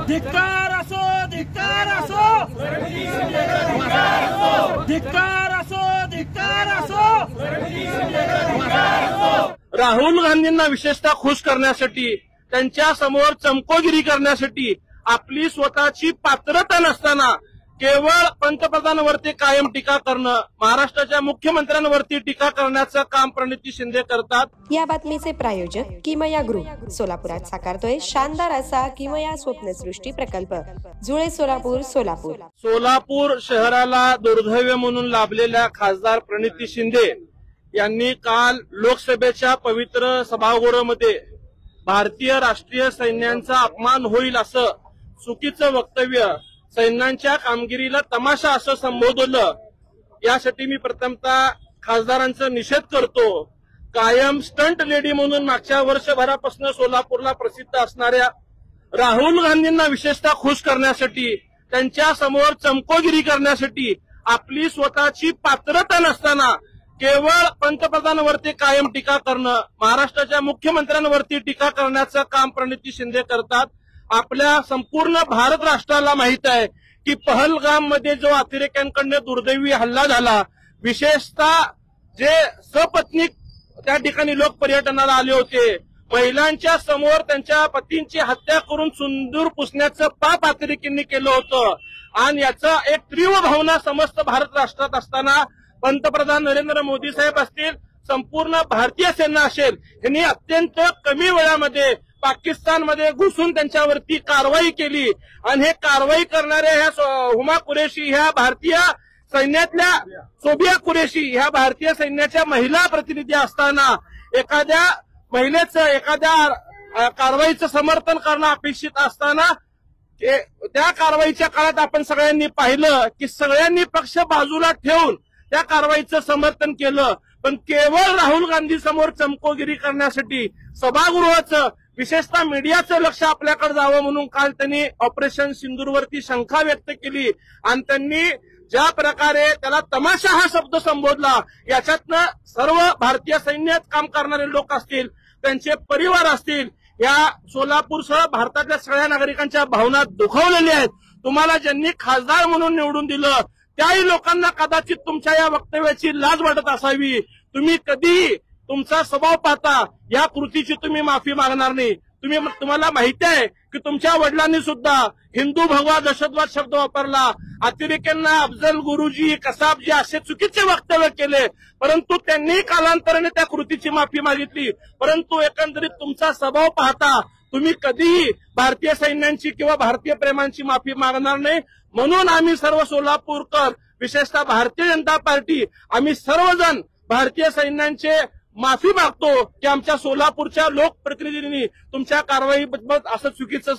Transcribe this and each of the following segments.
धिक्कार असो, धिक्कार असो, धिक्कार असो, धिक्कार असो। राहुल गांधींना विशेषतः खुश करण्यासाठी, त्यांच्या समोर चमकोगिरी करण्यासाठी, आपली स्वतःची पात्रता नसताना केवळ पंतप्रधानांवरती कायम टीका करणं, महाराष्ट्राच्या मुख्यमंत्र्यांवरती टीका करण्याचं काम प्रणिती शिंदे करतात। या बातमीचे प्रायोजक किमया ग्रुप सोलापुरात साकारतोय शानदार असा किमया स्वप्नसृष्टी प्रकल्प, जुळे सोलापूर सोलापूर। सोलापूर शहराला दुर्दैव म्हणून लाभलेल्या खासदार प्रणिती शिंदे यांनी काल लोकसभेच्या पवित्र सभागृहामध्ये भारतीय राष्ट्रीय सैन्याचा अपमान होईल असं चुकीचं वक्तव्य, सैन्याच्या कामगिरीला तमाशा असं संबोधलं। यासाठी मी प्रथमतः खासदारांचा निषेध करतो। कायम स्टंट लेडी म्हणून मागच्या वर्षभरापासून सोलापूरला प्रसिद्ध असणाऱ्या राहुल गांधींना विशेषतः खुश करण्यासाठी, त्यांच्या समोर चमकोगिरी करण्यासाठी, आपली स्वतःची पात्रता नसताना केवळ पंतप्रधानांवरती कायम टीका करणं, महाराष्ट्राच्या मुख्यमंत्र्यांवरती टीका करण्याचं काम प्रणिती शिंदे करतात। आपल्या संपूर्ण भारत राष्ट्राला माहित आहे की पहलगाम मध्ये जो अतिरेक्यांकडून दुर्दैवी हल्ला झाला, विशेषतः जे सपत्नीक त्या ठिकाणी लोक पर्यटनाला आले होते, महिलांच्या समोर त्यांच्या पतींची हत्या करून सुंदूर पुसण्याचं पाप अतिरेक्यांनी केलं होतं। आणि याचा एक तीव्र भावना समस्त भारत राष्ट्रात असताना पंतप्रधान नरेंद्र मोदी साहेब असतील, संपूर्ण भारतीय सेना असेल, यांनी अत्यंत कमी वेळामध्ये पाकिस्तानमध्ये घुसून त्यांच्यावरती कारवाई केली। आणि हे कारवाई करणाऱ्या ह्या हुमा कुरेशी, ह्या भारतीय सैन्यातल्या सोबिया कुरेशी, ह्या भारतीय सैन्याच्या महिला प्रतिनिधी असताना एखाद्या महिलेचं एखाद्या कारवाईचं समर्थन करणं अपेक्षित असताना त्या कारवाईच्या काळात आपण सगळ्यांनी पाहिलं की सगळ्यांनी पक्ष बाजूला ठेवून त्या कारवाईचं समर्थन केलं। पण केवळ राहुल गांधी समोर चमकोगिरी करण्यासाठी सभागृहाचं, विशेषतः मीडियाचं लक्ष आपल्याकडे जावं म्हणून काल त्यांनी ऑपरेशन सिंदूरवरती शंका व्यक्त केली। आणि त्यांनी ज्या प्रकारे त्याला तमाशा हा शब्द संबोधला, याच्यातनं सर्व भारतीय सैन्यात काम करणारे लोक असतील, त्यांचे परिवार असतील, या सोलापूरसह भारतातल्या सगळ्या नागरिकांच्या भावना दुखावलेल्या आहेत। तुम्हाला ज्यांनी खासदार म्हणून निवडून दिलं त्याही लोकांना कदाचित तुमच्या या वक्तव्याची लाज वाटत असावी। तुम्ही कधीही तुमचा स्वभाव पाहता या कृतीची तुम्ही माफी मागणार नाही। तुम्हाला माहिती आहे की तुमच्या वडिलांनी सुद्धा हिंदू भगवा दहशतवाद शब्द वापरला, अतिरेक्यांना अफजल गुरुजी, कसाबजी असे चुकीचे वक्तव्य केले, परंतु त्यांनी कालांतराने त्या कृतीची माफी मागितली। परंतु एकंदरीत तुमचा स्वभाव पाहता तुम्ही कधीही भारतीय सैन्यांची किंवा भारतीय प्रेमांची माफी मागणार नाही। म्हणून आम्ही सर्व सोलापूरकर, विशेषतः भारतीय जनता पार्टी, आम्ही सर्वजण भारतीय सैन्यांचे माफी मागतो की आमच्या सोलापूरच्या लोकप्रतिनिधींनी तुमच्या कारवाईबद्दल असं चुकीचं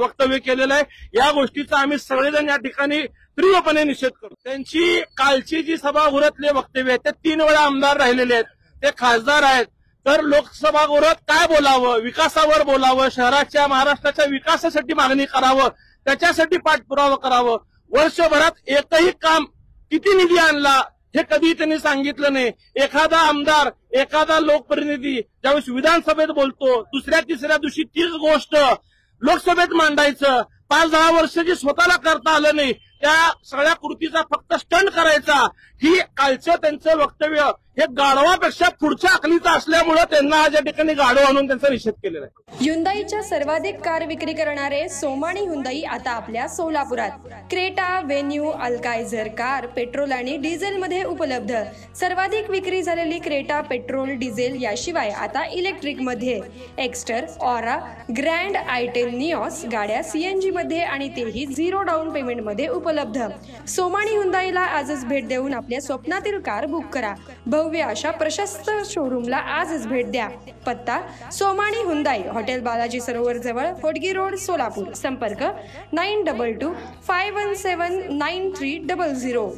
वक्तव्य केलेलं आहे। या गोष्टीचा आम्ही सगळेजण या ठिकाणी तीव्रपणे निषेध करतो। त्यांची कालची जी सभागृहातले वक्तव्य आहेत ते 3 वेळा आमदार राहिलेले आहेत, ते खासदार आहेत, तर लोकसभागृहात काय बोलावं, विकासावर बोलावं, शहराच्या महाराष्ट्राच्या विकासासाठी मागणी करावं, त्याच्यासाठी पाठपुरावा करावं। वर्षभरात एकही काम किती निधी आणला हे कधी त्यांनी सांगितलं नाही। एखादा आमदार, एखादा लोकप्रतिनिधी ज्यावेळेस विधानसभेत बोलतो, दुसऱ्या तिसऱ्या दिवशी तीच गोष्ट लोकसभेत मांडायचं, 5-10 वर्ष जे स्वतःला करता आलं नाही, त्या सगळ्या कृतीचा फक्त स्टंट करायचा, ही कालचं त्यांचं वक्तव्य हे गाढवापेक्षा पुढच्या अकलीचं असल्यामुळे त्यांना आज या ठिकाणी गाढव आणून त्यांचा निषेध केलेला आहे। ह्युंदाईच्या सर्वाधिक कार विक्री करणारे सोमाणी ह्युंदाई आता आपल्या सोलापुरात। क्रेटा, वेन्यू, अल्काइझर कार पेट्रोल आणि डिझेल मध्ये उपलब्ध। सर्वाधिक विक्री झालेली क्रेटा पेट्रोल डिझेल याशिवाय आता इलेक्ट्रिक मध्ये एक्स्टर, ऑरा, ग्रँड आयटेल, निऑस गाड्या सीएनजी मध्ये आणि तेही 0 डाऊन पेमेंट मध्ये उपलब्ध। सोमाणी ह्युंदाईला आजच भेट देऊन आपल्या स्वप्नातील कार बुक करा। भव्य अशा प्रशस्त शोरूमला आजच भेट द्या। पत्ता सोमाणी ह्युंदाई, हॉटेल बालाजी सरोवर जवळ, होडगी रोड, सोलापूर। संपर्क 9225179300।